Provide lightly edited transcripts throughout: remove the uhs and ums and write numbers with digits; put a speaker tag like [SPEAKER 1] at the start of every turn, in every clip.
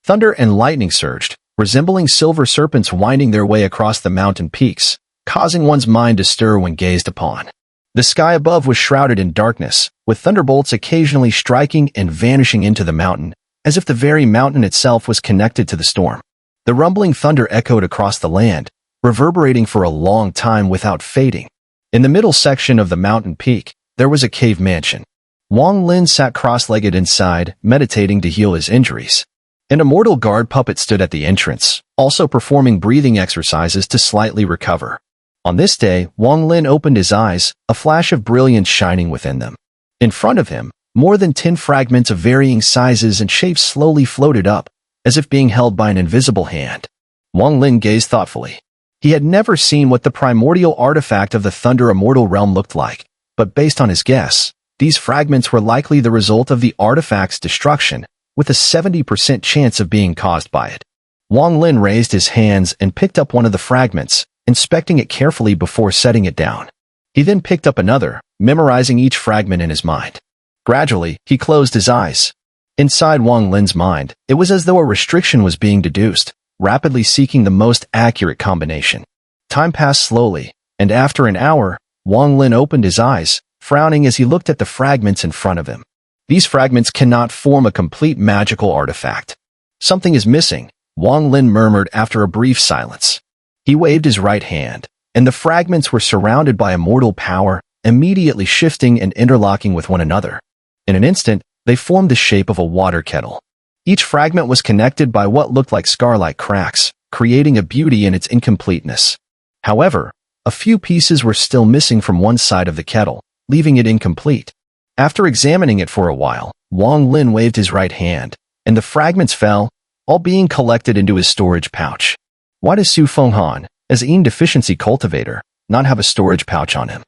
[SPEAKER 1] Thunder and lightning surged, resembling silver serpents winding their way across the mountain peaks, causing one's mind to stir when gazed upon. The sky above was shrouded in darkness, with thunderbolts occasionally striking and vanishing into the mountain, as if the very mountain itself was connected to the storm. The rumbling thunder echoed across the land, reverberating for a long time without fading. In the middle section of the mountain peak, there was a cave mansion. Wang Lin sat cross-legged inside, meditating to heal his injuries. An immortal guard puppet stood at the entrance, also performing breathing exercises to slightly recover. On this day, Wang Lin opened his eyes, a flash of brilliance shining within them. In front of him, more than 10 fragments of varying sizes and shapes slowly floated up, as if being held by an invisible hand. Wang Lin gazed thoughtfully. He had never seen what the primordial artifact of the Thunder Immortal realm looked like, but based on his guess, these fragments were likely the result of the artifact's destruction, with a 70% chance of being caused by it. Wang Lin raised his hands and picked up one of the fragments, inspecting it carefully before setting it down. He then picked up another, memorizing each fragment in his mind. Gradually, he closed his eyes. Inside Wang Lin's mind, it was as though a restriction was being deduced, rapidly seeking the most accurate combination. Time passed slowly, and after an hour, Wang Lin opened his eyes, frowning as he looked at the fragments in front of him. These fragments cannot form a complete magical artifact. Something is missing, Wang Lin murmured after a brief silence. He waved his right hand, and the fragments were surrounded by immortal power, immediately shifting and interlocking with one another. In an instant, they formed the shape of a water kettle. Each fragment was connected by what looked like scar-like cracks, creating a beauty in its incompleteness. However, a few pieces were still missing from one side of the kettle, leaving it incomplete. After examining it for a while, Wang Lin waved his right hand, and the fragments fell, all being collected into his storage pouch. Why does Su Fenghan, as an deficiency cultivator, not have a storage pouch on him?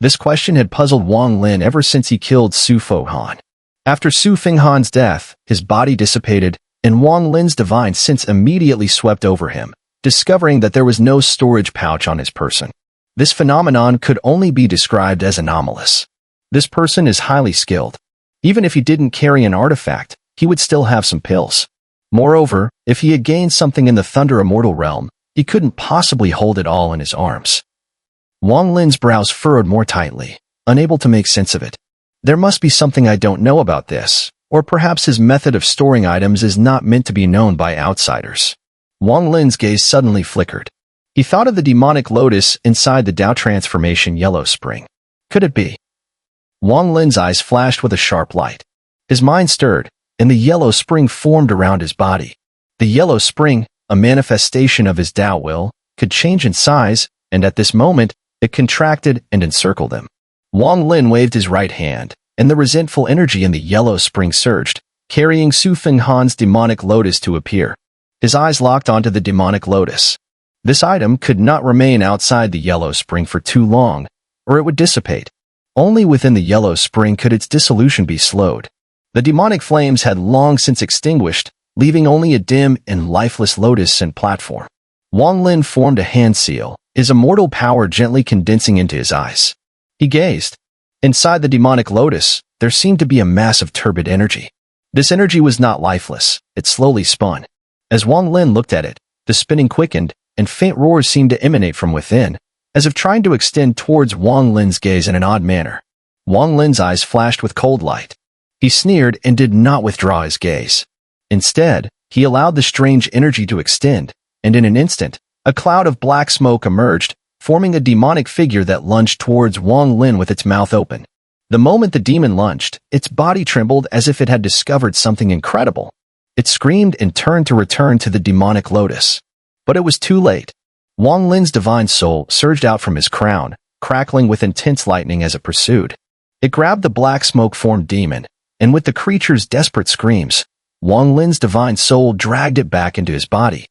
[SPEAKER 1] This question had puzzled Wang Lin ever since he killed Su Fenghan. After Su Fenghan's death, his body dissipated, and Wang Lin's divine sense immediately swept over him, discovering that there was no storage pouch on his person. This phenomenon could only be described as anomalous. This person is highly skilled. Even if he didn't carry an artifact, he would still have some pills. Moreover, if he had gained something in the Thunder Immortal realm, he couldn't possibly hold it all in his arms. Wang Lin's brows furrowed more tightly, unable to make sense of it. There must be something I don't know about this, or perhaps his method of storing items is not meant to be known by outsiders. Wang Lin's gaze suddenly flickered. He thought of the demonic lotus inside the Dao transformation yellow spring. Could it be? Wang Lin's eyes flashed with a sharp light. His mind stirred, and the yellow spring formed around his body. The yellow spring, a manifestation of his Dao will, could change in size, and at this moment, it contracted and encircled him. Wang Lin waved his right hand, and the resentful energy in the yellow spring surged, carrying Su Fenghan's demonic lotus to appear. His eyes locked onto the demonic lotus. This item could not remain outside the yellow spring for too long, or it would dissipate. Only within the yellow spring could its dissolution be slowed. The demonic flames had long since extinguished, leaving only a dim and lifeless lotus and platform. Wang Lin formed a hand seal, his immortal power gently condensing into his eyes. He gazed. Inside the demonic lotus, there seemed to be a mass of turbid energy. This energy was not lifeless, it slowly spun. As Wang Lin looked at it, the spinning quickened, and faint roars seemed to emanate from within, as if trying to extend towards Wang Lin's gaze in an odd manner. Wang Lin's eyes flashed with cold light. He sneered and did not withdraw his gaze. Instead, he allowed the strange energy to extend, and in an instant, a cloud of black smoke emerged, forming a demonic figure that lunged towards Wang Lin with its mouth open. The moment the demon lunged, its body trembled as if it had discovered something incredible. It screamed and turned to return to the demonic lotus. But it was too late. Wang Lin's divine soul surged out from his crown, crackling with intense lightning as it pursued. It grabbed the black smoke-formed demon, and with the creature's desperate screams, Wang Lin's divine soul dragged it back into his body.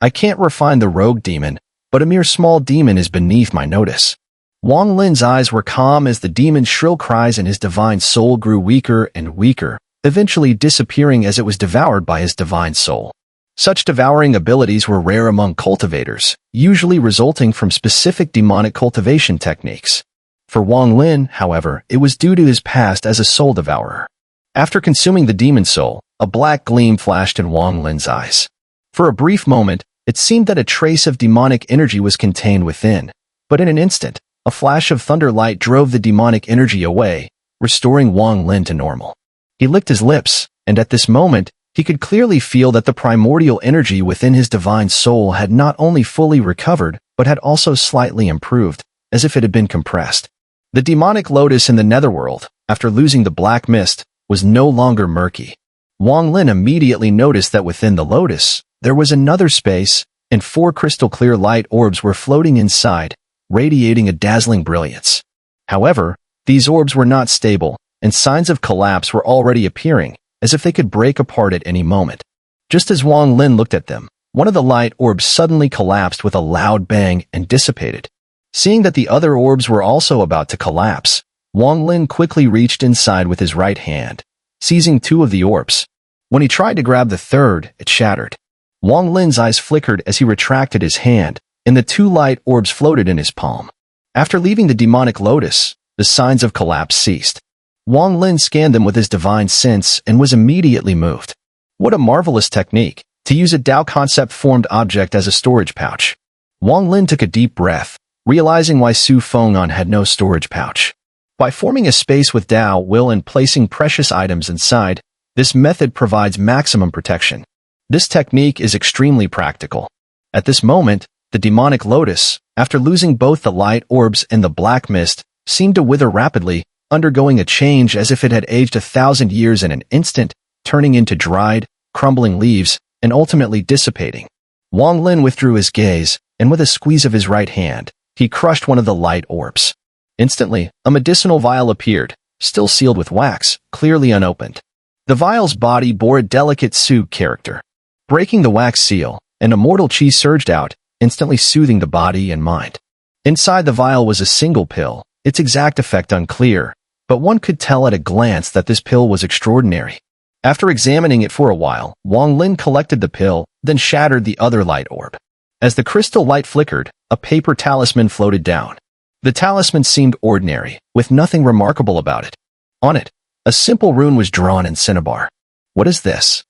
[SPEAKER 1] I can't refine the rogue demon, but a mere small demon is beneath my notice. Wang Lin's eyes were calm as the demon's shrill cries and his divine soul grew weaker and weaker, eventually disappearing as it was devoured by his divine soul. Such devouring abilities were rare among cultivators, usually resulting from specific demonic cultivation techniques. For Wang Lin, however, it was due to his past as a soul devourer. After consuming the demon soul, a black gleam flashed in Wang Lin's eyes. For a brief moment, it seemed that a trace of demonic energy was contained within, but in an instant, a flash of thunder light drove the demonic energy away, restoring Wang Lin to normal. He licked his lips, and at this moment, he could clearly feel that the primordial energy within his divine soul had not only fully recovered, but had also slightly improved, as if it had been compressed. The demonic lotus in the netherworld, after losing the black mist, was no longer murky. Wang Lin immediately noticed that within the lotus, there was another space, and 4 crystal-clear light orbs were floating inside, radiating a dazzling brilliance. However, these orbs were not stable, and signs of collapse were already appearing, as if they could break apart at any moment. Just as Wang Lin looked at them, one of the light orbs suddenly collapsed with a loud bang and dissipated. Seeing that the other orbs were also about to collapse, Wang Lin quickly reached inside with his right hand, seizing 2 of the orbs. When he tried to grab the third, it shattered. Wang Lin's eyes flickered as he retracted his hand, and the 2 light orbs floated in his palm. After leaving the demonic lotus, the signs of collapse ceased. Wang Lin scanned them with his divine sense and was immediately moved. What a marvelous technique, to use a Tao concept-formed object as a storage pouch. Wang Lin took a deep breath, realizing why Su Feng'an had no storage pouch. By forming a space with Tao will and placing precious items inside, this method provides maximum protection. This technique is extremely practical. At this moment, the demonic lotus, after losing both the light orbs and the black mist, seemed to wither rapidly, undergoing a change as if it had aged 1,000 years in an instant, turning into dried, crumbling leaves, and ultimately dissipating. Wang Lin withdrew his gaze, and with a squeeze of his right hand, he crushed one of the light orbs. Instantly, a medicinal vial appeared, still sealed with wax, clearly unopened. The vial's body bore a delicate Su character. Breaking the wax seal, an immortal chi surged out, instantly soothing the body and mind. Inside the vial was a single pill, its exact effect unclear, but one could tell at a glance that this pill was extraordinary. After examining it for a while, Wang Lin collected the pill, then shattered the other light orb. As the crystal light flickered, a paper talisman floated down. The talisman seemed ordinary, with nothing remarkable about it. On it, a simple rune was drawn in cinnabar. What is this?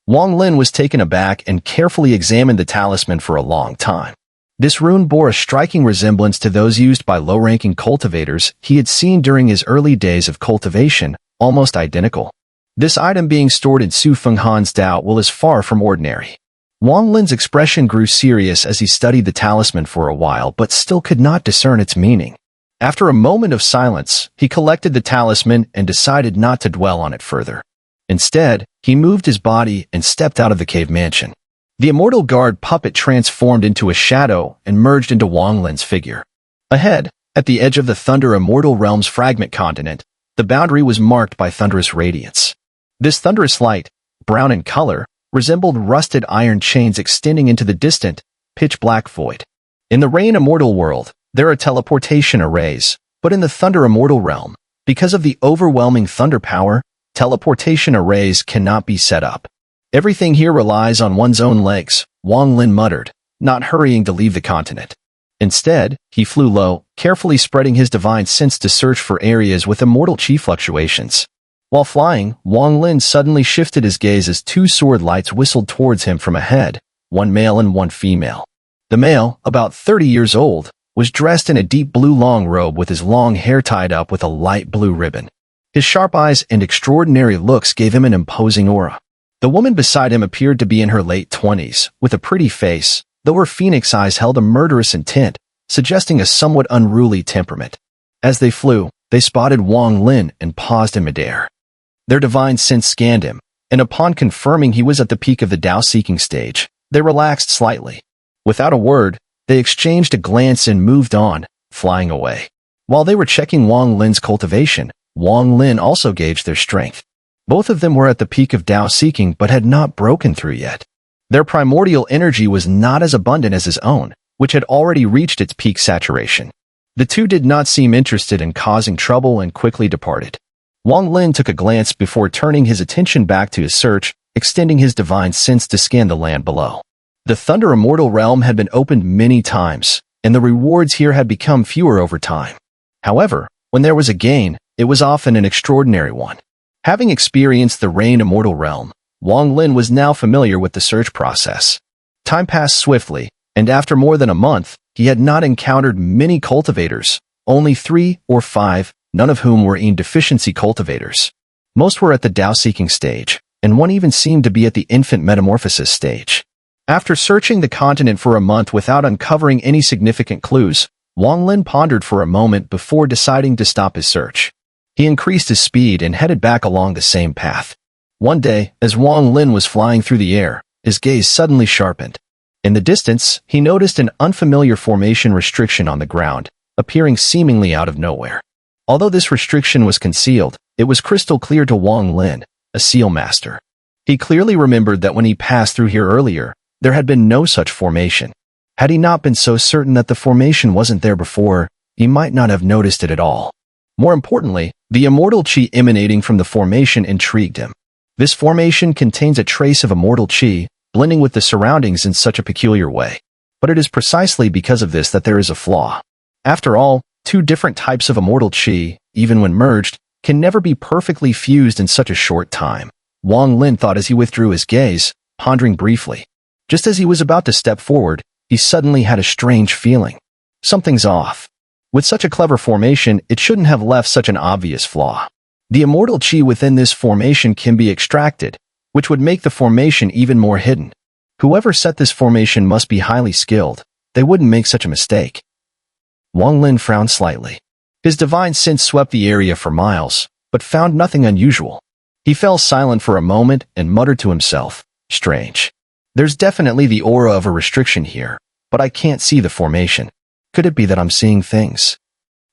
[SPEAKER 1] Wang Lin was taken aback and carefully examined the talisman for a long time. This rune bore a striking resemblance to those used by low-ranking cultivators he had seen during his early days of cultivation, almost identical. This item being stored in Su Feng'an's Tao will is far from ordinary. Wang Lin's expression grew serious as he studied the talisman for a while but still could not discern its meaning. After a moment of silence, he collected the talisman and decided not to dwell on it further. Instead, he moved his body and stepped out of the cave mansion. The immortal guard puppet transformed into a shadow and merged into Wang Lin's figure. Ahead, at the edge of the Thunder Immortal Realm's fragment continent, the boundary was marked by thunderous radiance. This thunderous light, brown in color, resembled rusted iron chains extending into the distant, pitch-black void. In the Rain Immortal world, there are teleportation arrays, but in the Thunder Immortal realm, because of the overwhelming thunder power, teleportation arrays cannot be set up. Everything here relies on one's own legs, Wang Lin muttered, not hurrying to leave the continent. Instead, he flew low, carefully spreading his divine sense to search for areas with immortal chi fluctuations. While flying, Wang Lin suddenly shifted his gaze as 2 sword lights whistled towards him from ahead, one male and one female. The male, about 30 years old, was dressed in a deep blue long robe with his long hair tied up with a light blue ribbon. His sharp eyes and extraordinary looks gave him an imposing aura. The woman beside him appeared to be in her late 20s, with a pretty face, though her phoenix eyes held a murderous intent, suggesting a somewhat unruly temperament. As they flew, they spotted Wang Lin and paused in midair. Their divine sense scanned him, and upon confirming he was at the peak of the Tao-seeking stage, they relaxed slightly. Without a word, they exchanged a glance and moved on, flying away. While they were checking Wang Lin's cultivation, Wang Lin also gauged their strength. Both of them were at the peak of Tao-seeking but had not broken through yet. Their primordial energy was not as abundant as his own, which had already reached its peak saturation. The two did not seem interested in causing trouble and quickly departed. Wang Lin took a glance before turning his attention back to his search, extending his divine sense to scan the land below. The Thunder Immortal realm had been opened many times, and the rewards here had become fewer over time. However, when there was a gain, it was often an extraordinary one. Having experienced the Rain Immortal realm, Wang Lin was now familiar with the search process. Time passed swiftly, and after more than a month, he had not encountered many cultivators, only 3 or 5, none of whom were deficiency cultivators. Most were at the Dao-seeking stage, and one even seemed to be at the infant metamorphosis stage. After searching the continent for a month without uncovering any significant clues, Wang Lin pondered for a moment before deciding to stop his search. He increased his speed and headed back along the same path. One day, as Wang Lin was flying through the air, his gaze suddenly sharpened. In the distance, he noticed an unfamiliar formation restriction on the ground, appearing seemingly out of nowhere. Although this restriction was concealed, it was crystal clear to Wang Lin, a seal master. He clearly remembered that when he passed through here earlier, there had been no such formation. Had he not been so certain that the formation wasn't there before, he might not have noticed it at all. More importantly, the immortal chi emanating from the formation intrigued him. This formation contains a trace of immortal chi, blending with the surroundings in such a peculiar way. But it is precisely because of this that there is a flaw. After all, 2 different types of immortal chi, even when merged, can never be perfectly fused in such a short time. Wang Lin thought as he withdrew his gaze, pondering briefly. Just as he was about to step forward, he suddenly had a strange feeling. Something's off. With such a clever formation, it shouldn't have left such an obvious flaw. The immortal chi within this formation can be extracted, which would make the formation even more hidden. Whoever set this formation must be highly skilled. They wouldn't make such a mistake. Wang Lin frowned slightly. His divine sense swept the area for miles, but found nothing unusual. He fell silent for a moment and muttered to himself, "Strange. There's definitely the aura of a restriction here, but I can't see the formation. Could it be that I'm seeing things?"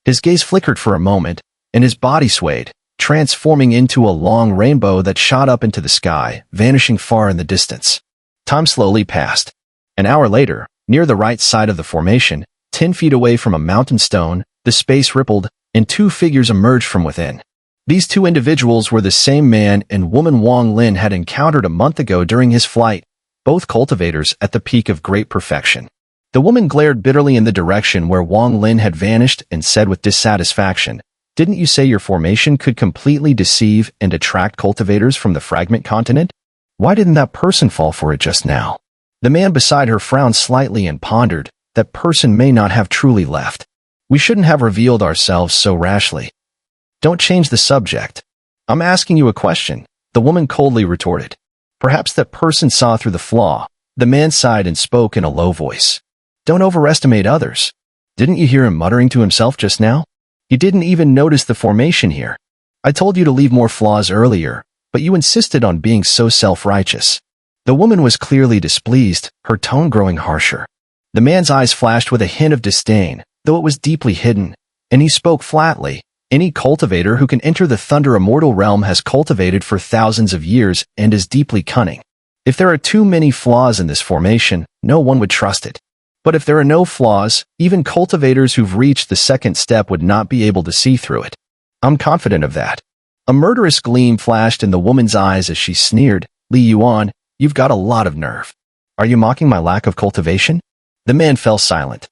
[SPEAKER 1] His gaze flickered for a moment, and his body swayed, transforming into a long rainbow that shot up into the sky, vanishing far in the distance. Time slowly passed. An hour later, near the right side of the formation, 10 feet away from a mountain stone, the space rippled, and 2 figures emerged from within. These 2 individuals were the same man and woman Wang Lin had encountered a month ago during his flight, both cultivators at the peak of great perfection. The woman glared bitterly in the direction where Wang Lin had vanished and said with dissatisfaction, "Didn't you say your formation could completely deceive and attract cultivators from the Fragment continent? Why didn't that person fall for it just now?" The man beside her frowned slightly and pondered, "That person may not have truly left. We shouldn't have revealed ourselves so rashly." "Don't change the subject. I'm asking you a question," the woman coldly retorted. "Perhaps that person saw through the flaw." The man sighed and spoke in a low voice. "Don't overestimate others. Didn't you hear him muttering to himself just now? He didn't even notice the formation here. I told you to leave more flaws earlier, but you insisted on being so self-righteous." The woman was clearly displeased, her tone growing harsher. The man's eyes flashed with a hint of disdain, though it was deeply hidden, and he spoke flatly. "Any cultivator who can enter the Thunder Immortal realm has cultivated for thousands of years and is deeply cunning. If there are too many flaws in this formation, no one would trust it. But if there are no flaws, even cultivators who've reached the second step would not be able to see through it. I'm confident of that." A murderous gleam flashed in the woman's eyes as she sneered, "Li Yuan, you've got a lot of nerve. Are you mocking my lack of cultivation?" The man fell silent.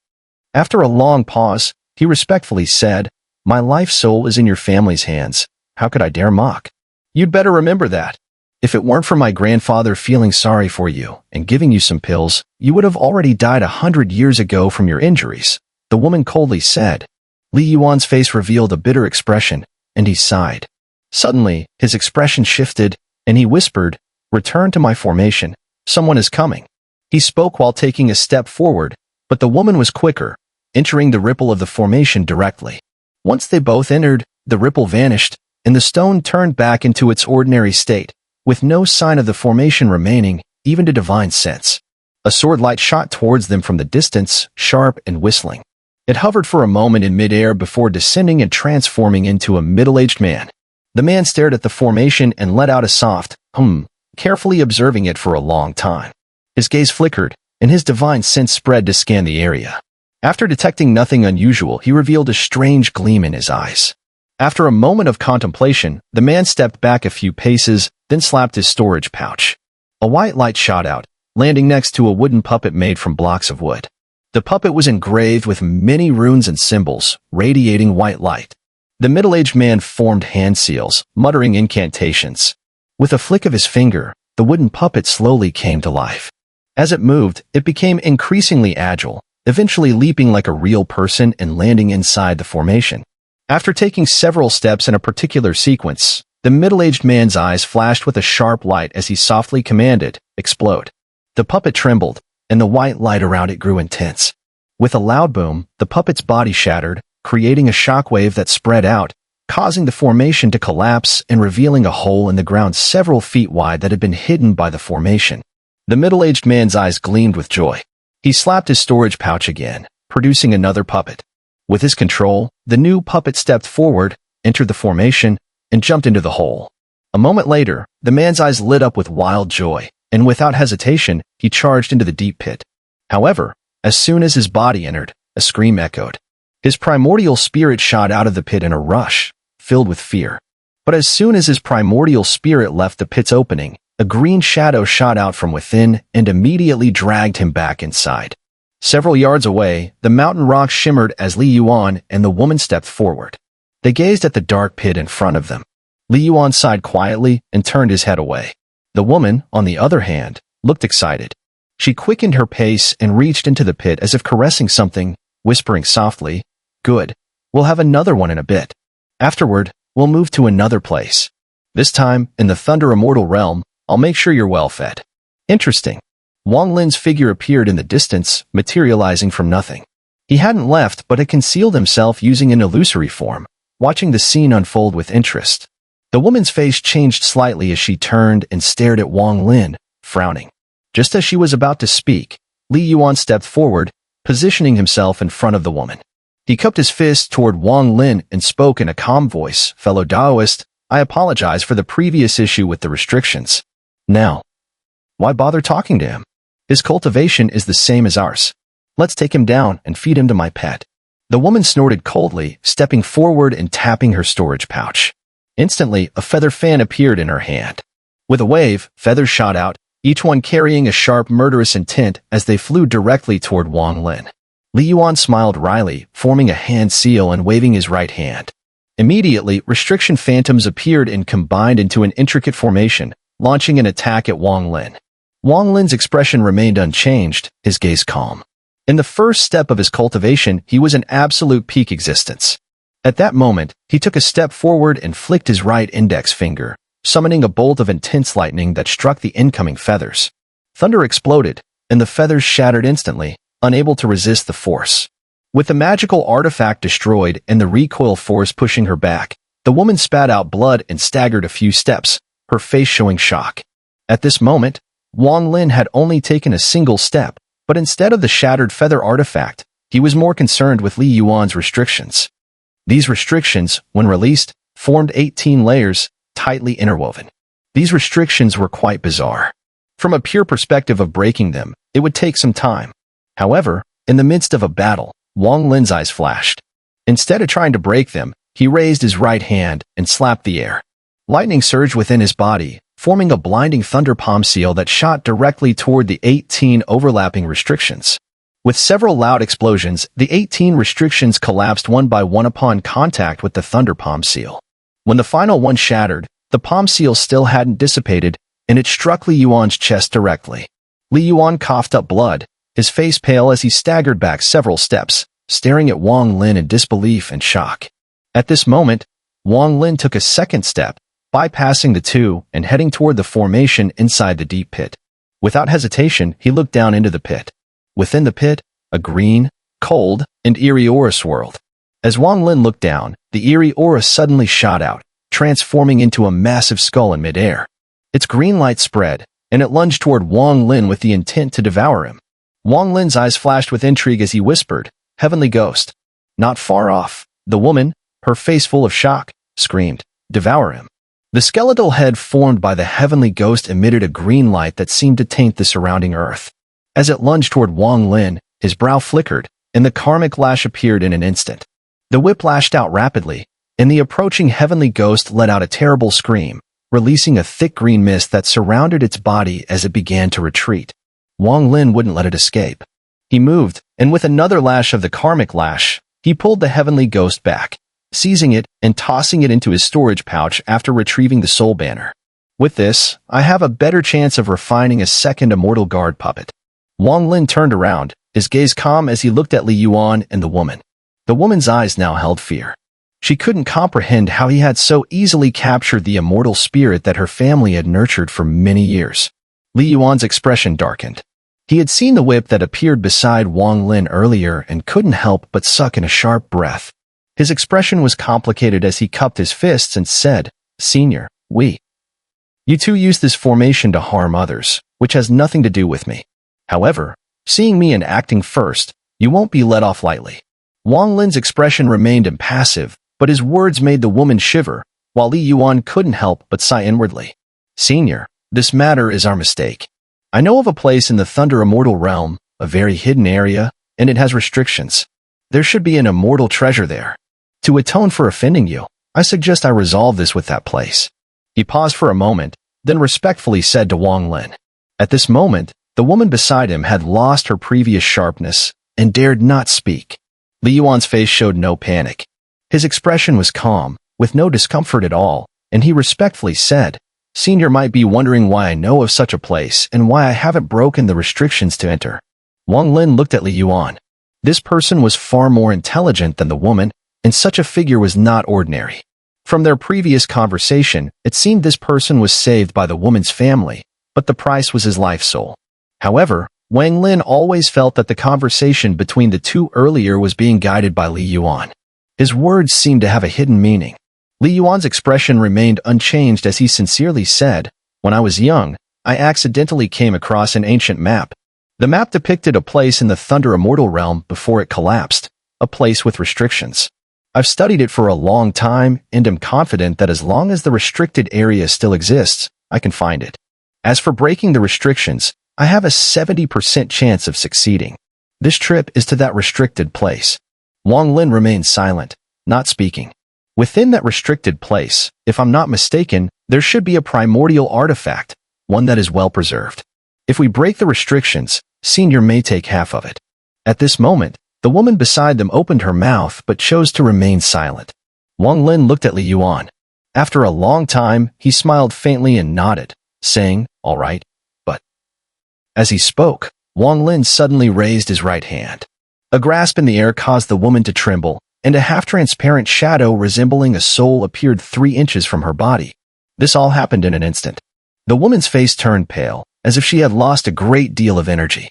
[SPEAKER 1] After a long pause, he respectfully said, "My life soul is in your family's hands. How could I dare mock? You'd better remember that. If it weren't for my grandfather feeling sorry for you and giving you some pills, you would have already died 100 years ago from your injuries," the woman coldly said. Li Yuan's face revealed a bitter expression, and he sighed. Suddenly, his expression shifted, and he whispered, "Return to my formation. Someone is coming." He spoke while taking a step forward, but the woman was quicker, entering the ripple of the formation directly. Once they both entered, the ripple vanished, and the stone turned back into its ordinary state, with no sign of the formation remaining, even to divine sense. A sword light shot towards them from the distance, sharp and whistling. It hovered for a moment in midair before descending and transforming into a middle-aged man. The man stared at the formation and let out a soft, carefully observing it for a long time. His gaze flickered, and his divine sense spread to scan the area. After detecting nothing unusual, he revealed a strange gleam in his eyes. After a moment of contemplation, the man stepped back a few paces, then slapped his storage pouch. A white light shot out, landing next to a wooden puppet made from blocks of wood. The puppet was engraved with many runes and symbols, radiating white light. The middle-aged man formed hand seals, muttering incantations. With a flick of his finger, the wooden puppet slowly came to life. As it moved, it became increasingly agile, eventually leaping like a real person and landing inside the formation. After taking several steps in a particular sequence, the middle-aged man's eyes flashed with a sharp light as he softly commanded, "Explode." The puppet trembled, and the white light around it grew intense. With a loud boom, the puppet's body shattered, creating a shockwave that spread out, causing the formation to collapse and revealing a hole in the ground several feet wide that had been hidden by the formation. The middle-aged man's eyes gleamed with joy. He slapped his storage pouch again, producing another puppet. With his control, the new puppet stepped forward, entered the formation, and jumped into the hole. A moment later, the man's eyes lit up with wild joy, and without hesitation, he charged into the deep pit. However, as soon as his body entered, a scream echoed. His primordial spirit shot out of the pit in a rush, filled with fear. But as soon as his primordial spirit left the pit's opening, a green shadow shot out from within and immediately dragged him back inside. Several yards away, the mountain rock shimmered as Li Yuan and the woman stepped forward. They gazed at the dark pit in front of them. Li Yuan sighed quietly and turned his head away. The woman, on the other hand, looked excited. She quickened her pace and reached into the pit as if caressing something, whispering softly, "Good. We'll have another one in a bit. Afterward, we'll move to another place. This time, in the Thunder Immortal realm, I'll make sure you're well fed." Interesting. Wang Lin's figure appeared in the distance, materializing from nothing. He hadn't left but had concealed himself using an illusory form, watching the scene unfold with interest. The woman's face changed slightly as she turned and stared at Wang Lin, frowning. Just as she was about to speak, Li Yuan stepped forward, positioning himself in front of the woman. He cupped his fist toward Wang Lin and spoke in a calm voice, "Fellow Daoist, I apologize for the previous issue with the restrictions. Now, why bother talking to him? His cultivation is the same as ours. Let's take him down and feed him to my pet." The woman snorted coldly, stepping forward and tapping her storage pouch. Instantly, a feather fan appeared in her hand. With a wave, feathers shot out, each one carrying a sharp, murderous intent as they flew directly toward Wang Lin. Li Yuan smiled wryly, forming a hand seal and waving his right hand. Immediately, restriction phantoms appeared and combined into an intricate formation, launching an attack at Wang Lin. Wang Lin's expression remained unchanged, his gaze calm. In the first step of his cultivation, he was in absolute peak existence. At that moment, he took a step forward and flicked his right index finger, summoning a bolt of intense lightning that struck the incoming feathers. Thunder exploded, and the feathers shattered instantly, unable to resist the force. With the magical artifact destroyed and the recoil force pushing her back, the woman spat out blood and staggered a few steps, her face showing shock. At this moment, Wang Lin had only taken a single step, but instead of the shattered feather artifact, he was more concerned with Li Yuan's restrictions. These restrictions, when released, formed 18 layers, tightly interwoven. These restrictions were quite bizarre. From a pure perspective of breaking them, it would take some time. However, in the midst of a battle, Wang Lin's eyes flashed. Instead of trying to break them, he raised his right hand and slapped the air. Lightning surged within his body, forming a blinding thunder palm seal that shot directly toward the 18 overlapping restrictions. With several loud explosions, the 18 restrictions collapsed one by one upon contact with the thunder palm seal. When the final one shattered, the palm seal still hadn't dissipated, and it struck Li Yuan's chest directly. Li Yuan coughed up blood, his face pale as he staggered back several steps, staring at Wang Lin in disbelief and shock. At this moment, Wang Lin took a second step, bypassing the two and heading toward the formation inside the deep pit. Without hesitation, he looked down into the pit. Within the pit, a green, cold, and eerie aura swirled. As Wang Lin looked down, the eerie aura suddenly shot out, transforming into a massive skull in midair. Its green light spread, and it lunged toward Wang Lin with the intent to devour him. Wang Lin's eyes flashed with intrigue as he whispered, "Heavenly Ghost." Not far off, the woman, her face full of shock, screamed, "Devour him." The skeletal head formed by the Heavenly Ghost emitted a green light that seemed to taint the surrounding earth. As it lunged toward Wang Lin, his brow flickered, and the karmic lash appeared in an instant. The whip lashed out rapidly, and the approaching Heavenly Ghost let out a terrible scream, releasing a thick green mist that surrounded its body as it began to retreat. Wang Lin wouldn't let it escape. He moved, and with another lash of the karmic lash, he pulled the Heavenly Ghost back, seizing it and tossing it into his storage pouch after retrieving the soul banner. With this, I have a better chance of refining a second immortal guard puppet. Wang Lin turned around, his gaze calm as he looked at Li Yuan and the woman. The woman's eyes now held fear. She couldn't comprehend how he had so easily captured the immortal spirit that her family had nurtured for many years. Li Yuan's expression darkened. He had seen the whip that appeared beside Wang Lin earlier and couldn't help but suck in a sharp breath. His expression was complicated as he cupped his fists and said, "Senior, you two use this formation to harm others, which has nothing to do with me. However, seeing me and acting first, you won't be let off lightly." Wang Lin's expression remained impassive, but his words made the woman shiver, while Li Yuan couldn't help but sigh inwardly. "Senior, this matter is our mistake. I know of a place in the Thunder Immortal realm, a very hidden area, and it has restrictions. There should be an immortal treasure there. To atone for offending you, I suggest I resolve this with that place." He paused for a moment, then respectfully said to Wang Lin. At this moment, the woman beside him had lost her previous sharpness and dared not speak. Li Yuan's face showed no panic. His expression was calm, with no discomfort at all, and he respectfully said, "Senior might be wondering why I know of such a place and why I haven't broken the restrictions to enter." Wang Lin looked at Li Yuan. This person was far more intelligent than the woman, and such a figure was not ordinary. From their previous conversation, it seemed this person was saved by the woman's family, but the price was his life soul. However, Wang Lin always felt that the conversation between the two earlier was being guided by Li Yuan. His words seemed to have a hidden meaning. Li Yuan's expression remained unchanged as he sincerely said, "When I was young, I accidentally came across an ancient map. The map depicted a place in the Thunder Immortal realm before it collapsed, a place with restrictions. I've studied it for a long time and am confident that as long as the restricted area still exists, I can find it. As for breaking the restrictions, I have a 70% chance of succeeding. This trip is to that restricted place." Wang Lin remained silent, not speaking. Within that restricted place, if I'm not mistaken, there should be a primordial artifact, one that is well preserved. If we break the restrictions, Senior may take half of it. At this moment, the woman beside them opened her mouth but chose to remain silent. Wang Lin looked at Li Yuan. After a long time, he smiled faintly and nodded, saying, "All right, but..." As he spoke, Wang Lin suddenly raised his right hand. A grasp in the air caused the woman to tremble, and a half-transparent shadow resembling a soul appeared 3 inches from her body. This all happened in an instant. The woman's face turned pale, as if she had lost a great deal of energy.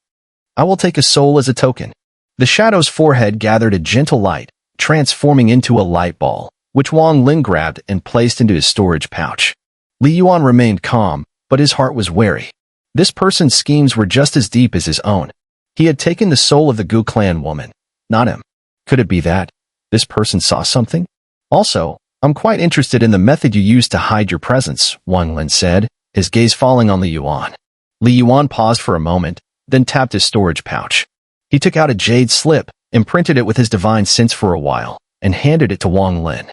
[SPEAKER 1] "I will take a soul as a token." The shadow's forehead gathered a gentle light, transforming into a light ball, which Wang Lin grabbed and placed into his storage pouch. Li Yuan remained calm, but his heart was wary. This person's schemes were just as deep as his own. He had taken the soul of the Gu clan woman, not him. Could it be that this person saw something? "Also, I'm quite interested in the method you used to hide your presence," Wang Lin said, his gaze falling on Li Yuan. Li Yuan paused for a moment, then tapped his storage pouch. He took out a jade slip, imprinted it with his divine sense for a while, and handed it to Wang Lin.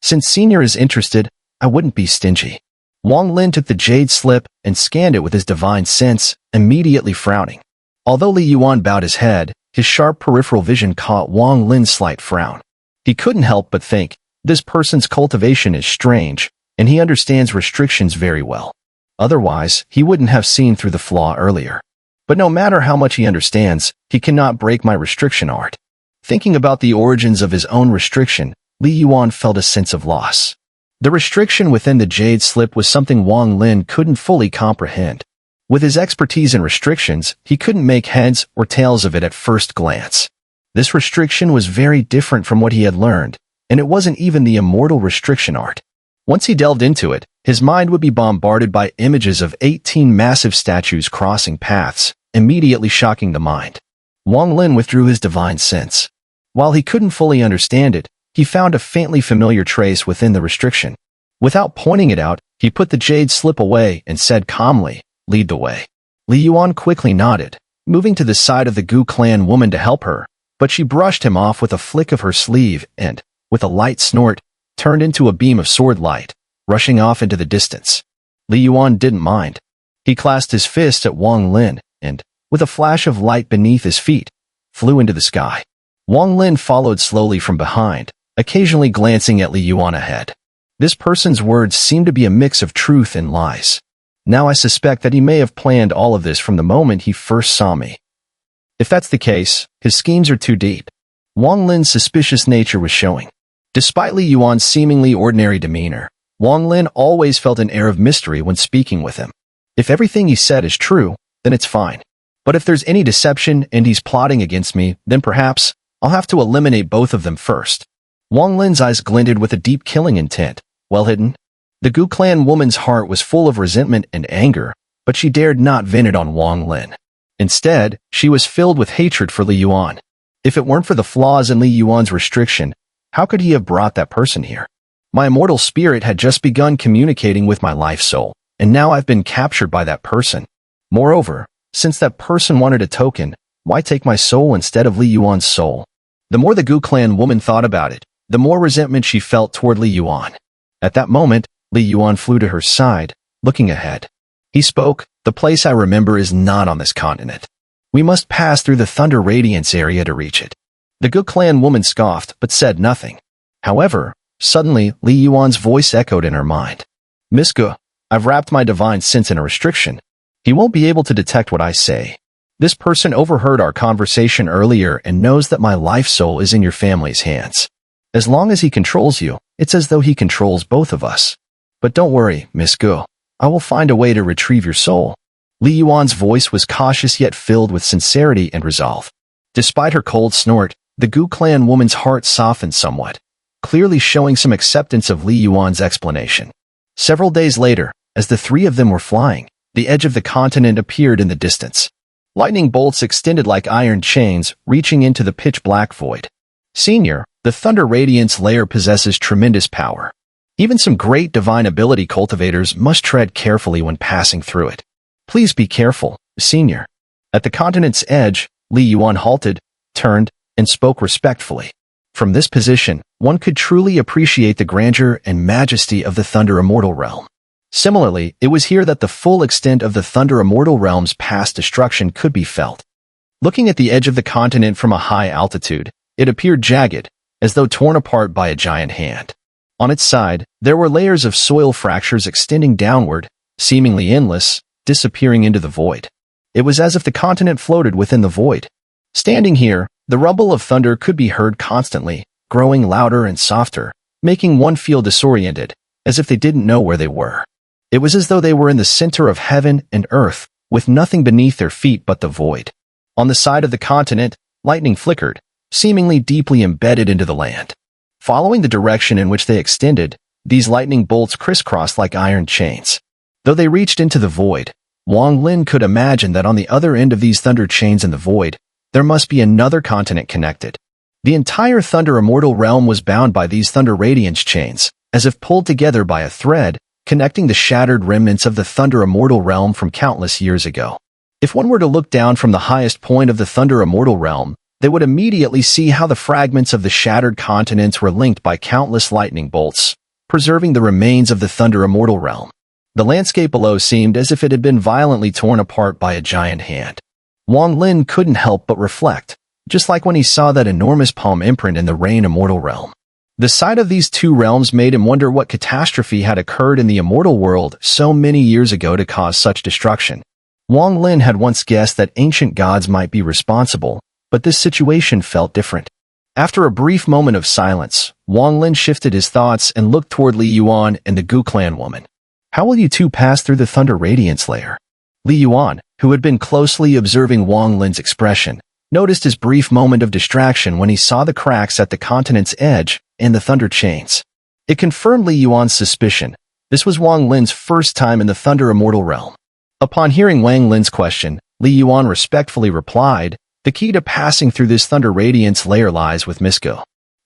[SPEAKER 1] "Since Senior is interested, I wouldn't be stingy." Wang Lin took the jade slip and scanned it with his divine sense, immediately frowning. Although Li Yuan bowed his head, his sharp peripheral vision caught Wang Lin's slight frown. He couldn't help but think, this person's cultivation is strange, and he understands restrictions very well. Otherwise, he wouldn't have seen through the flaw earlier. But no matter how much he understands, he cannot break my restriction art. Thinking about the origins of his own restriction, Li Yuan felt a sense of loss. The restriction within the jade slip was something Wang Lin couldn't fully comprehend. With his expertise in restrictions, he couldn't make heads or tails of it at first glance. This restriction was very different from what he had learned, and it wasn't even the immortal restriction art. Once he delved into it, his mind would be bombarded by images of 18 massive statues crossing paths, immediately shocking the mind. Wang Lin withdrew his divine sense. While he couldn't fully understand it, he found a faintly familiar trace within the restriction. Without pointing it out, he put the jade slip away and said calmly, "Lead the way." Li Yuan quickly nodded, moving to the side of the Gu clan woman to help her, but she brushed him off with a flick of her sleeve and, with a light snort, turned into a beam of sword light, rushing off into the distance. Li Yuan didn't mind. He clasped his fist at Wang Lin and, with a flash of light beneath his feet, flew into the sky. Wang Lin followed slowly from behind, occasionally glancing at Li Yuan ahead. This person's words seemed to be a mix of truth and lies. Now I suspect that he may have planned all of this from the moment he first saw me. If that's the case, his schemes are too deep. Wang Lin's suspicious nature was showing. Despite Li Yuan's seemingly ordinary demeanor, Wang Lin always felt an air of mystery when speaking with him. If everything he said is true, then it's fine. But if there's any deception and he's plotting against me, then perhaps I'll have to eliminate both of them first. Wang Lin's eyes glinted with a deep killing intent, well hidden. The Gu clan woman's heart was full of resentment and anger, but she dared not vent it on Wang Lin. Instead, she was filled with hatred for Li Yuan. If it weren't for the flaws in Li Yuan's restriction, how could he have brought that person here? My immortal spirit had just begun communicating with my life soul, and now I've been captured by that person. Moreover, since that person wanted a token, why take my soul instead of Li Yuan's soul? The more the Gu clan woman thought about it, the more resentment she felt toward Li Yuan. At that moment, Li Yuan flew to her side, looking ahead. He spoke, "The place I remember is not on this continent. We must pass through the Thunder Radiance area to reach it." The Gu clan woman scoffed, but said nothing. However, suddenly, Li Yuan's voice echoed in her mind. "Miss Gu, I've wrapped my divine sense in a restriction. He won't be able to detect what I say. This person overheard our conversation earlier and knows that my life soul is in your family's hands. As long as he controls you, it's as though he controls both of us. But don't worry, Miss Gu. I will find a way to retrieve your soul." Li Yuan's voice was cautious yet filled with sincerity and resolve. Despite her cold snort, the Gu clan woman's heart softened somewhat, clearly showing some acceptance of Li Yuan's explanation. Several days later, as the three of them were flying, the edge of the continent appeared in the distance. Lightning bolts extended like iron chains, reaching into the pitch-black void. Xun'er, the Thunder Radiance layer possesses tremendous power. Even some great divine ability cultivators must tread carefully when passing through it. "Please be careful, Xun'er." At the continent's edge, Li Yuan halted, turned, and spoke respectfully. From this position, one could truly appreciate the grandeur and majesty of the Thunder Immortal realm. Similarly, it was here that the full extent of the Thunder Immortal realm's past destruction could be felt. Looking at the edge of the continent from a high altitude, it appeared jagged, as though torn apart by a giant hand. On its side, there were layers of soil fractures extending downward, seemingly endless, disappearing into the void. It was as if the continent floated within the void. Standing here, the rumble of thunder could be heard constantly, growing louder and softer, making one feel disoriented, as if they didn't know where they were. It was as though they were in the center of heaven and earth, with nothing beneath their feet but the void. On the side of the continent, lightning flickered, seemingly deeply embedded into the land. Following the direction in which they extended, these lightning bolts crisscrossed like iron chains. Though they reached into the void, Wang Lin could imagine that on the other end of these thunder chains in the void, there must be another continent connected. The entire Thunder Immortal realm was bound by these Thunder Radiance chains, as if pulled together by a thread, connecting the shattered remnants of the Thunder Immortal realm from countless years ago. If one were to look down from the highest point of the Thunder Immortal realm, they would immediately see how the fragments of the shattered continents were linked by countless lightning bolts, preserving the remains of the Thunder Immortal realm. The landscape below seemed as if it had been violently torn apart by a giant hand. Wang Lin couldn't help but reflect, just like when he saw that enormous palm imprint in the Rain Immortal realm. The sight of these two realms made him wonder what catastrophe had occurred in the immortal world so many years ago to cause such destruction. Wang Lin had once guessed that ancient gods might be responsible, but this situation felt different. After a brief moment of silence, Wang Lin shifted his thoughts and looked toward Li Yuan and the Gu clan woman. "How will you two pass through the Thunder Radiance layer?" Li Yuan, who had been closely observing Wang Lin's expression, noticed his brief moment of distraction when he saw the cracks at the continent's edge and the thunder chains. It confirmed Li Yuan's suspicion. This was Wang Lin's first time in the Thunder Immortal realm. Upon hearing Wang Lin's question, Li Yuan respectfully replied, "The key to passing through this Thunder Radiance layer lies with Miss Gu."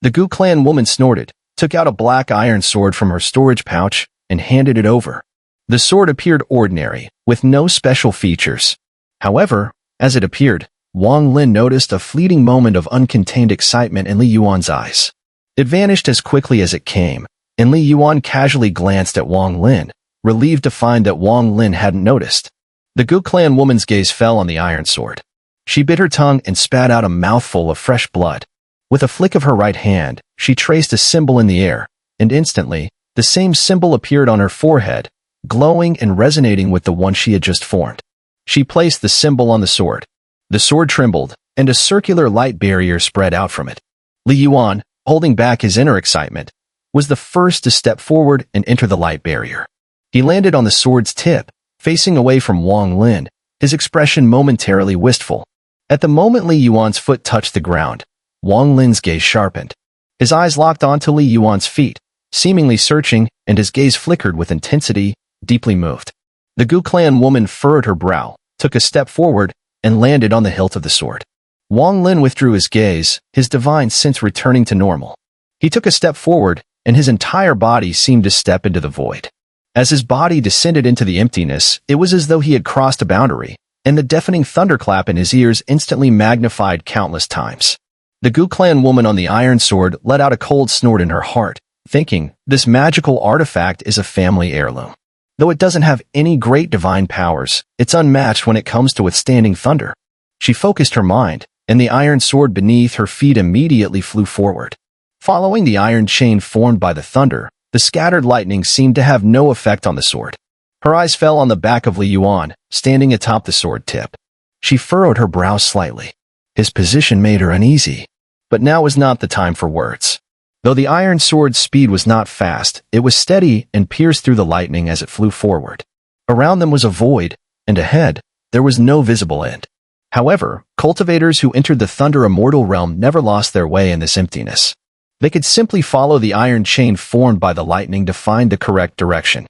[SPEAKER 1] The Gu clan woman snorted, took out a black iron sword from her storage pouch, and handed it over. The sword appeared ordinary, with no special features. However, as it appeared, Wang Lin noticed a fleeting moment of uncontained excitement in Li Yuan's eyes. It vanished as quickly as it came, and Li Yuan casually glanced at Wang Lin, relieved to find that Wang Lin hadn't noticed. The Gu clan woman's gaze fell on the iron sword. She bit her tongue and spat out a mouthful of fresh blood. With a flick of her right hand, she traced a symbol in the air, and instantly, The same symbol appeared on her forehead, glowing and resonating with the one she had just formed. She placed the symbol on the sword. The sword trembled, and a circular light barrier spread out from it. Li Yuan, holding back his inner excitement, was the first to step forward and enter the light barrier. He landed on the sword's tip, facing away from Wang Lin, his expression momentarily wistful. At the moment Li Yuan's foot touched the ground, Wang Lin's gaze sharpened. His eyes locked onto Li Yuan's feet, seemingly searching, and his gaze flickered with intensity, deeply moved. The Gu clan woman furrowed her brow, took a step forward, and landed on the hilt of the sword. Wang Lin withdrew his gaze, his divine sense returning to normal. He took a step forward, and his entire body seemed to step into the void. As his body descended into the emptiness, it was as though he had crossed a boundary, and the deafening thunderclap in his ears instantly magnified countless times. The Gu clan woman on the iron sword let out a cold snort in her heart, thinking, this magical artifact is a family heirloom. Though it doesn't have any great divine powers, it's unmatched when it comes to withstanding thunder. She focused her mind, and the iron sword beneath her feet immediately flew forward. Following the iron chain formed by the thunder, the scattered lightning seemed to have no effect on the sword. Her eyes fell on the back of Li Yuan, standing atop the sword tip. She furrowed her brow slightly. His position made her uneasy. But now was not the time for words. Though the iron sword's speed was not fast, it was steady and pierced through the lightning as it flew forward. Around them was a void, and ahead, there was no visible end. However, cultivators who entered the Thunder Immortal realm never lost their way in this emptiness. They could simply follow the iron chain formed by the lightning to find the correct direction.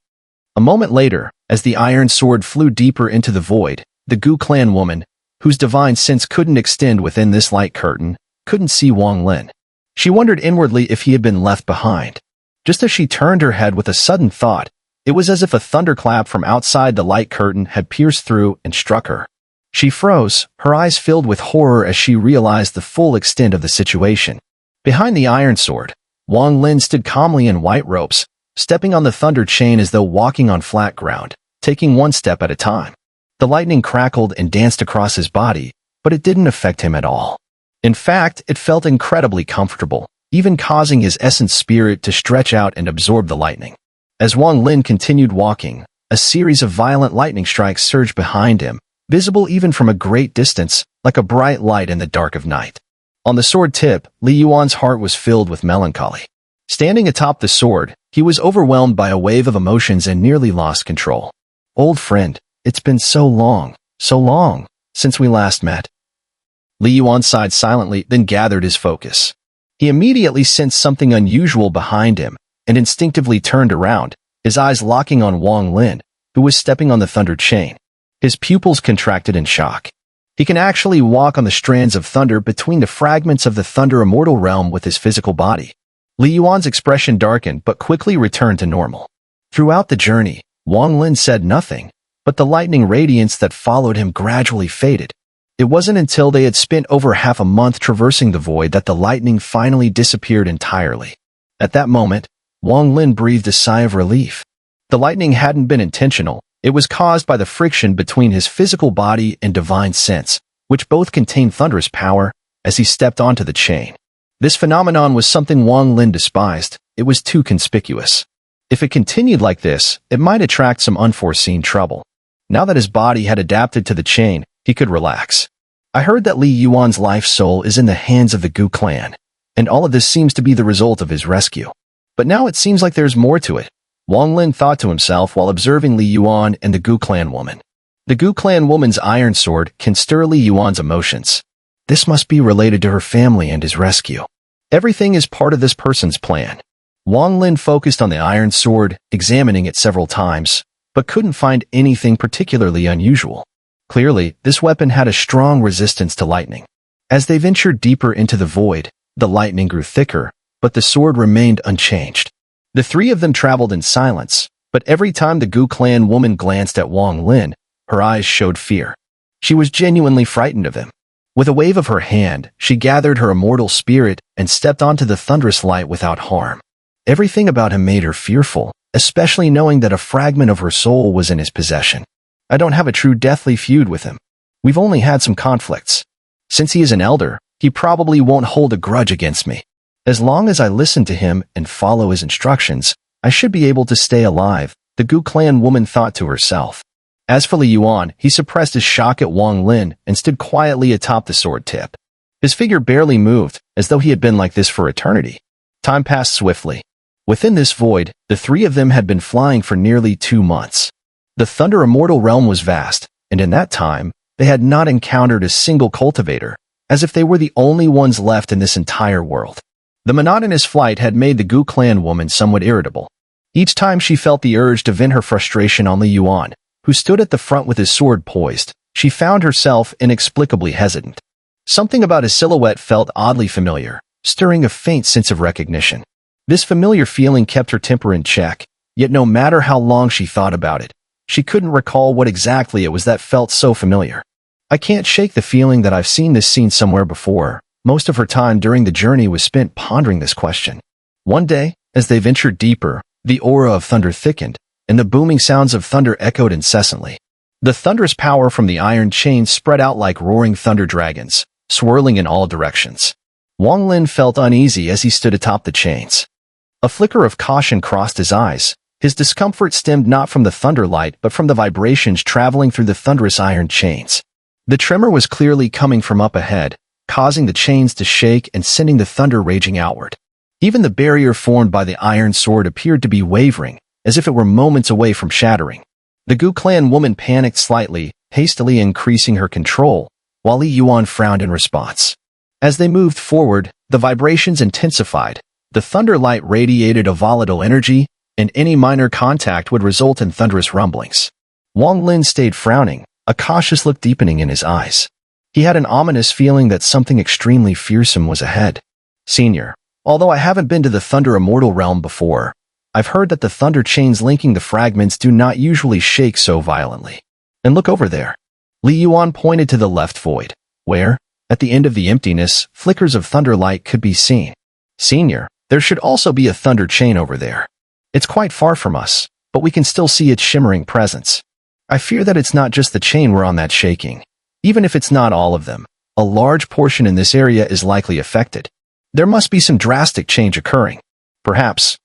[SPEAKER 1] A moment later, as the iron sword flew deeper into the void, the Gu clan woman, whose divine sense couldn't extend within this light curtain, couldn't see Wang Lin. She wondered inwardly if he had been left behind. Just as she turned her head with a sudden thought, it was as if a thunderclap from outside the light curtain had pierced through and struck her. She froze, her eyes filled with horror as she realized the full extent of the situation. Behind the iron sword, Wang Lin stood calmly in white robes, stepping on the thunder chain as though walking on flat ground, taking one step at a time. The lightning crackled and danced across his body, but it didn't affect him at all. In fact, it felt incredibly comfortable, even causing his essence spirit to stretch out and absorb the lightning. As Wang Lin continued walking, a series of violent lightning strikes surged behind him, visible even from a great distance, like a bright light in the dark of night. On the sword tip, Li Yuan's heart was filled with melancholy. Standing atop the sword, he was overwhelmed by a wave of emotions and nearly lost control. Old friend, it's been so long, since we last met. Li Yuan sighed silently, then gathered his focus. He immediately sensed something unusual behind him, and instinctively turned around, his eyes locking on Wang Lin, who was stepping on the thunder chain. His pupils contracted in shock. He can actually walk on the strands of thunder between the fragments of the Thunder Immortal realm with his physical body. Li Yuan's expression darkened but quickly returned to normal. Throughout the journey, Wang Lin said nothing, but the lightning radiance that followed him gradually faded. It wasn't until they had spent over half a month traversing the void that the lightning finally disappeared entirely. At that moment, Wang Lin breathed a sigh of relief. The lightning hadn't been intentional. It was caused by the friction between his physical body and divine sense, which both contained thunderous power, as he stepped onto the chain. This phenomenon was something Wang Lin despised. It was too conspicuous. If it continued like this, it might attract some unforeseen trouble. Now that his body had adapted to the chain, he could relax. I heard that Li Yuan's life soul is in the hands of the Gu clan, and all of this seems to be the result of his rescue. But now it seems like there's more to it. Wang Lin thought to himself while observing Li Yuan and the Gu clan woman. The Gu clan woman's iron sword can stir Li Yuan's emotions. This must be related to her family and his rescue. Everything is part of this person's plan. Wang Lin focused on the iron sword, examining it several times, but couldn't find anything particularly unusual. Clearly, this weapon had a strong resistance to lightning. As they ventured deeper into the void, the lightning grew thicker, but the sword remained unchanged. The three of them traveled in silence, but every time the Gu clan woman glanced at Wang Lin, her eyes showed fear. She was genuinely frightened of him. With a wave of her hand, she gathered her immortal spirit and stepped onto the thunderous light without harm. Everything about him made her fearful, especially knowing that a fragment of her soul was in his possession. I don't have a true deathly feud with him. We've only had some conflicts. Since he is an elder, he probably won't hold a grudge against me. As long as I listen to him and follow his instructions, I should be able to stay alive, the Gu clan woman thought to herself. As for Li Yuan, he suppressed his shock at Wang Lin and stood quietly atop the sword tip. His figure barely moved, as though he had been like this for eternity. Time passed swiftly. Within this void, the three of them had been flying for nearly 2 months. The Thunder Immortal realm was vast, and in that time, they had not encountered a single cultivator, as if they were the only ones left in this entire world. The monotonous flight had made the Gu clan woman somewhat irritable. Each time she felt the urge to vent her frustration on Li Yuan, who stood at the front with his sword poised, she found herself inexplicably hesitant. Something about his silhouette felt oddly familiar, stirring a faint sense of recognition. This familiar feeling kept her temper in check, yet no matter how long she thought about it, she couldn't recall what exactly it was that felt so familiar. I can't shake the feeling that I've seen this scene somewhere before. Most of her time during the journey was spent pondering this question. One day, as they ventured deeper, the aura of thunder thickened, and the booming sounds of thunder echoed incessantly. The thunderous power from the iron chains spread out like roaring thunder dragons, swirling in all directions. Wang Lin felt uneasy as he stood atop the chains. A flicker of caution crossed his eyes. His discomfort stemmed not from the thunder light but from the vibrations traveling through the thunderous iron chains. The tremor was clearly coming from up ahead, causing the chains to shake and sending the thunder raging outward. Even the barrier formed by the iron sword appeared to be wavering, as if it were moments away from shattering. The Gu clan woman panicked slightly, hastily increasing her control, while Li Yuan frowned in response. As they moved forward, the vibrations intensified. The thunder light radiated a volatile energy, and any minor contact would result in thunderous rumblings. Wang Lin stayed frowning, a cautious look deepening in his eyes. He had an ominous feeling that something extremely fearsome was ahead. Senior, although I haven't been to the Thunder Immortal realm before, I've heard that the thunder chains linking the fragments do not usually shake so violently. And look over there. Li Yuan pointed to the left void, where, at the end of the emptiness, flickers of thunder light could be seen. Senior, there should also be a thunder chain over there. It's quite far from us, but we can still see its shimmering presence. I fear that it's not just the chain we're on that's shaking. Even if it's not all of them, a large portion in this area is likely affected. There must be some drastic change occurring. Perhaps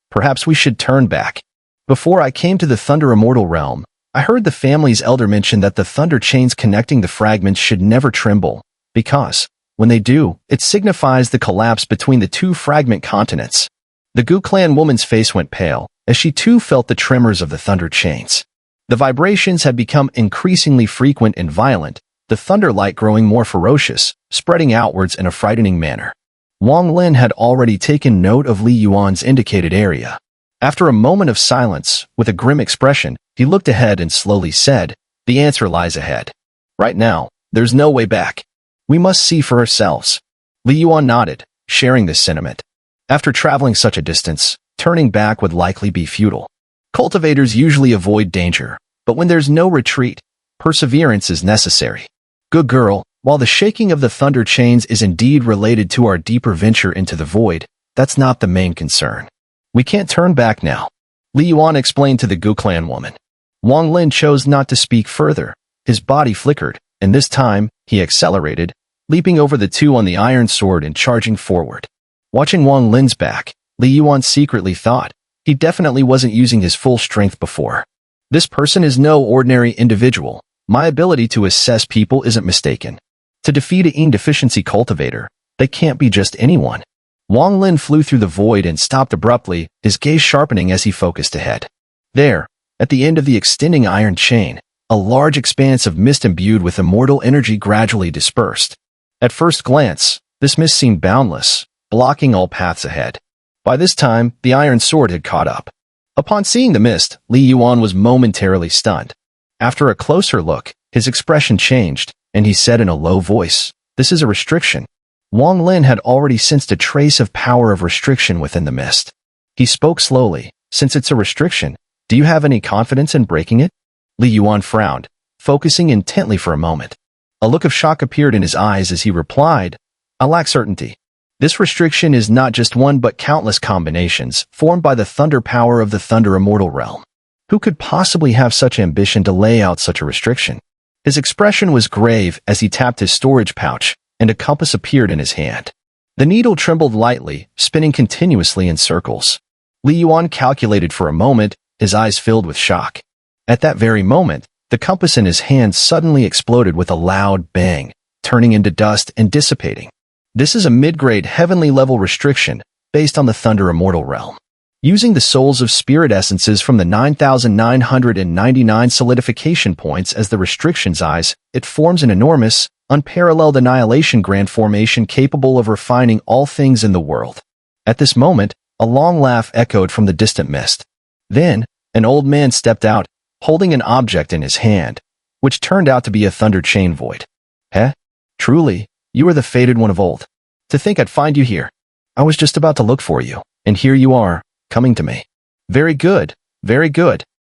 [SPEAKER 1] we should turn back. Before I came to the Thunder Immortal realm, I heard the family's elder mention that the thunder chains connecting the fragments should never tremble, because, when they do, it signifies the collapse between the two fragment continents. The Gu clan woman's face went pale, as she too felt the tremors of the thunder chains. The vibrations had become increasingly frequent and violent, the thunder light growing more ferocious, spreading outwards in a frightening manner. Wang Lin had already taken note of Li Yuan's indicated area. After a moment of silence, with a grim expression, he looked ahead and slowly said, "The answer lies ahead. Right now, there's no way back. We must see for ourselves." Li Yuan nodded, sharing this sentiment. After traveling such a distance, turning back would likely be futile. Cultivators usually avoid danger, but when there's no retreat, perseverance is necessary. Good girl, while the shaking of the thunder chains is indeed related to our deeper venture into the void, that's not the main concern. We can't turn back now, Li Yuan explained to the Gu clan woman. Wang Lin chose not to speak further. His body flickered, and this time, he accelerated, leaping over the two on the iron sword and charging forward. Watching Wang Lin's back, Li Yuan secretly thought, he definitely wasn't using his full strength before. This person is no ordinary individual. My ability to assess people isn't mistaken. To defeat a Yin deficiency cultivator, they can't be just anyone. Wang Lin flew through the void and stopped abruptly, his gaze sharpening as he focused ahead. There, at the end of the extending iron chain, a large expanse of mist imbued with immortal energy gradually dispersed. At first glance, this mist seemed boundless, blocking all paths ahead. By this time, the iron sword had caught up. Upon seeing the mist, Li Yuan was momentarily stunned. After a closer look, his expression changed, and he said in a low voice, "This is a restriction." Wang Lin had already sensed a trace of power of restriction within the mist. He spoke slowly, "Since it's a restriction, do you have any confidence in breaking it?" Li Yuan frowned, focusing intently for a moment. A look of shock appeared in his eyes as he replied, "I lack certainty. This restriction is not just one but countless combinations formed by the thunder power of the Thunder Immortal realm. Who could possibly have such ambition to lay out such a restriction?" His expression was grave as he tapped his storage pouch, and a compass appeared in his hand. The needle trembled lightly, spinning continuously in circles. Li Yuan calculated for a moment, his eyes filled with shock. At that very moment, the compass in his hand suddenly exploded with a loud bang, turning into dust and dissipating. This is a mid-grade heavenly level restriction based on the Thunder Immortal realm. Using the souls of spirit essences from the 9,999 solidification points as the restriction's eyes, it forms an enormous, unparalleled annihilation grand formation capable of refining all things in the world. At this moment, a long laugh echoed from the distant mist. Then, an old man stepped out, holding an object in his hand, which turned out to be a thunder chain void. "Heh? Truly, you are the fated one of old. To think I'd find you here. I was just about to look for you, and here you are, coming to me." Very good, very good.